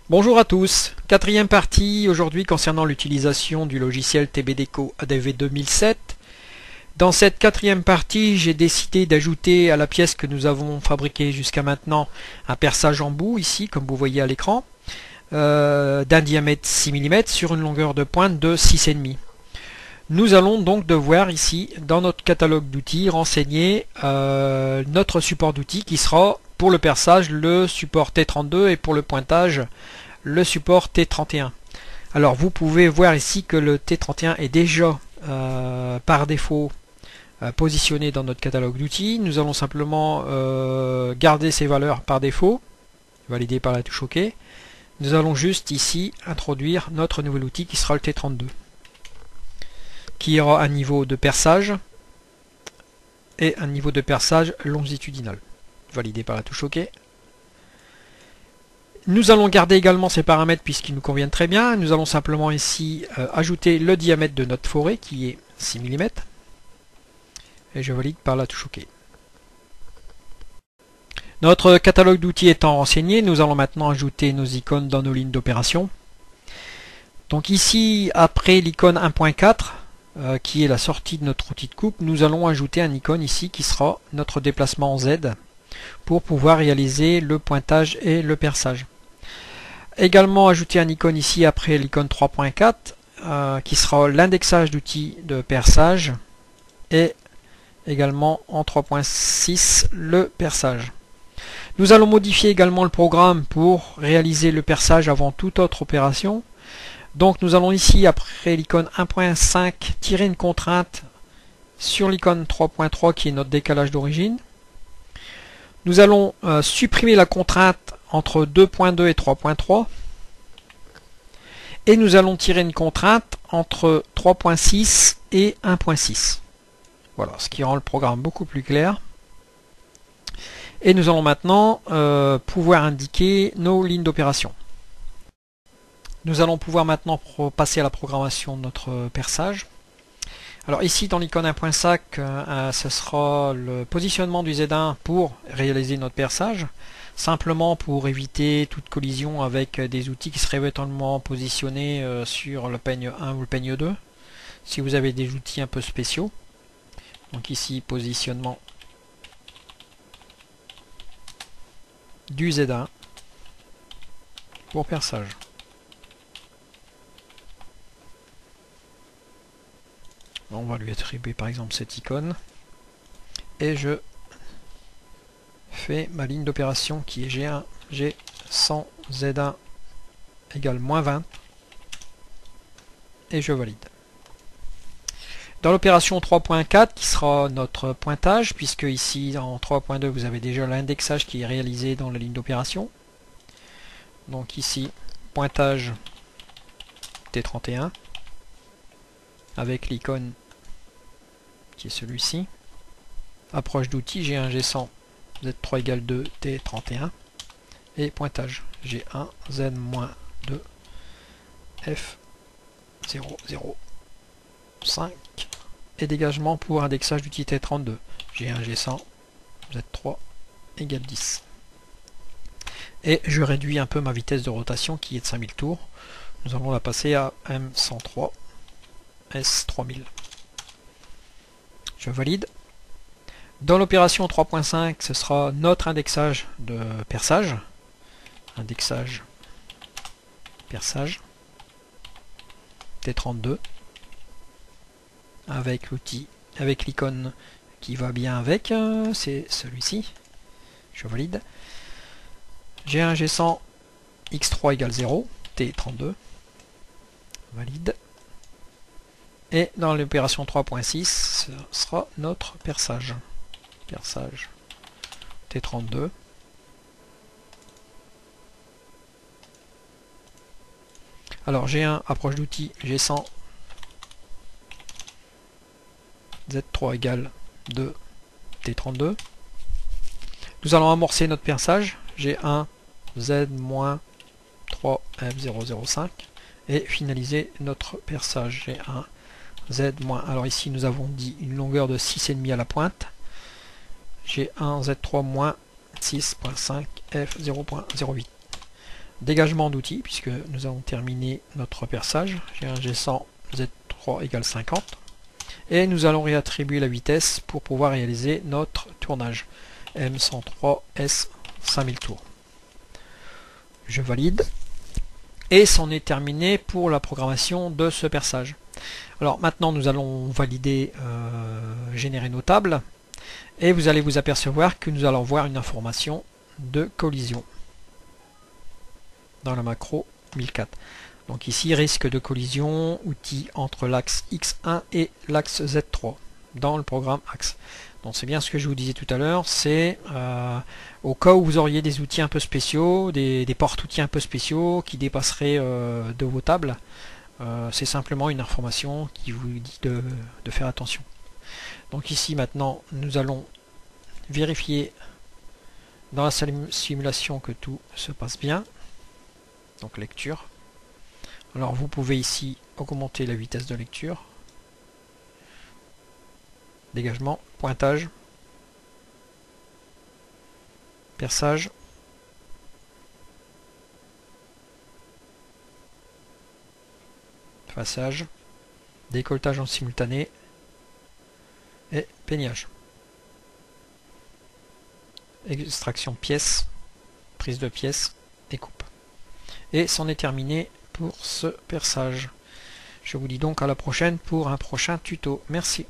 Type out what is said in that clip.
Bonjour à tous, quatrième partie aujourd'hui concernant l'utilisation du logiciel TBDeco ADV 2007. Dans cette quatrième partie, j'ai décidé d'ajouter à la pièce que nous avons fabriquée jusqu'à maintenant un perçage en bout, ici comme vous voyez à l'écran, d'un diamètre 6 mm sur une longueur de pointe de 6,5. Nous allons donc devoir ici, dans notre catalogue d'outils, renseigner notre support d'outils qui sera pour le perçage le support T32 et pour le pointage le support T31. Alors vous pouvez voir ici que le T31 est déjà par défaut positionné dans notre catalogue d'outils. Nous allons simplement garder ces valeurs par défaut, validé par la touche OK. Nous allons juste ici introduire notre nouvel outil qui sera le T32, qui aura un niveau de perçage et un niveau de perçage longitudinal, validé par la touche OK. Nous allons garder également ces paramètres puisqu'ils nous conviennent très bien. Nous allons simplement ici ajouter le diamètre de notre forêt qui est 6 mm. Et je valide par la touche OK. Notre catalogue d'outils étant renseigné, nous allons maintenant ajouter nos icônes dans nos lignes d'opération. Donc ici, après l'icône 1.4, qui est la sortie de notre outil de coupe, nous allons ajouter un icône ici qui sera notre déplacement en Z pour pouvoir réaliser le pointage et le perçage. Également ajouter un icône ici après l'icône 3.4 qui sera l'indexage d'outils de perçage et également en 3.6 le perçage. Nous allons modifier également le programme pour réaliser le perçage avant toute autre opération. Donc nous allons ici après l'icône 1.5 tirer une contrainte sur l'icône 3.3 qui est notre décalage d'origine. Nous allons supprimer la contrainte entre 2.2 et 3.3 et nous allons tirer une contrainte entre 3.6 et 1.6. Voilà, ce qui rend le programme beaucoup plus clair. Et nous allons maintenant pouvoir indiquer nos lignes d'opération. Nous allons pouvoir maintenant passer à la programmation de notre perçage. Alors ici dans l'icône 1.5, ce sera le positionnement du Z1 pour réaliser notre perçage, simplement pour éviter toute collision avec des outils qui seraient éventuellement positionnés sur le peigne 1 ou le peigne 2, si vous avez des outils un peu spéciaux. Donc ici positionnement du Z1 pour perçage. On va lui attribuer par exemple cette icône et je fais ma ligne d'opération qui est G1, G100, Z1 égale -20 et je valide. Dans l'opération 3.4 qui sera notre pointage, puisque ici en 3.2 vous avez déjà l'indexage qui est réalisé dans la ligne d'opération. Donc ici pointage T31 avec l'icône qui est celui-ci. Approche d'outils G1, G100, Z3 égale 2, T31 et pointage G1, Z-2, F005 et dégagement pour indexage d'outil T32 G1, G100, Z3 égale 10. Et je réduis un peu ma vitesse de rotation qui est de 5000 tours. Nous allons la passer à M103 S3000. Je valide. Dans l'opération 3.5, ce sera notre indexage de perçage. Indexage perçage T32 avec l'outil, avec l'icône qui va bien avec, c'est celui-ci. Je valide. G1, G100, X3 égale 0, T32. Valide. Et dans l'opération 3.6, ce sera notre perçage. Perçage T32. Alors G1, approche d'outil, G100, Z3 égale 2, T32. Nous allons amorcer notre perçage, G1, Z-3, F005, et finaliser notre perçage, G1, Z-. Alors ici nous avons dit une longueur de 6,5 à la pointe, G1, Z3 moins 6.5, F0.08. Dégagement d'outils, puisque nous avons terminé notre perçage. J'ai un G100 Z3 égale 50. Et nous allons réattribuer la vitesse pour pouvoir réaliser notre tournage. M103 S 5000 tours. Je valide. Et c'en est terminé pour la programmation de ce perçage. Alors maintenant nous allons valider générer nos tables. Et vous allez vous apercevoir que nous allons voir une information de collision dans la macro 1004. Donc ici, risque de collision, outil entre l'axe X1 et l'axe Z3 dans le programme axe. Donc c'est bien ce que je vous disais tout à l'heure, c'est au cas où vous auriez des outils un peu spéciaux, des porte-outils un peu spéciaux qui dépasseraient de vos tables. C'est simplement une information qui vous dit de faire attention. Donc ici maintenant, nous allons vérifier dans la simulation que tout se passe bien. Donc lecture. Alors vous pouvez ici augmenter la vitesse de lecture. Dégagement, pointage, perçage, façage, décolletage en simultané et peignage. Extraction pièce, prise de pièce et coupe. Et c'en est terminé pour ce perçage. Je vous dis donc à la prochaine pour un prochain tuto. Merci.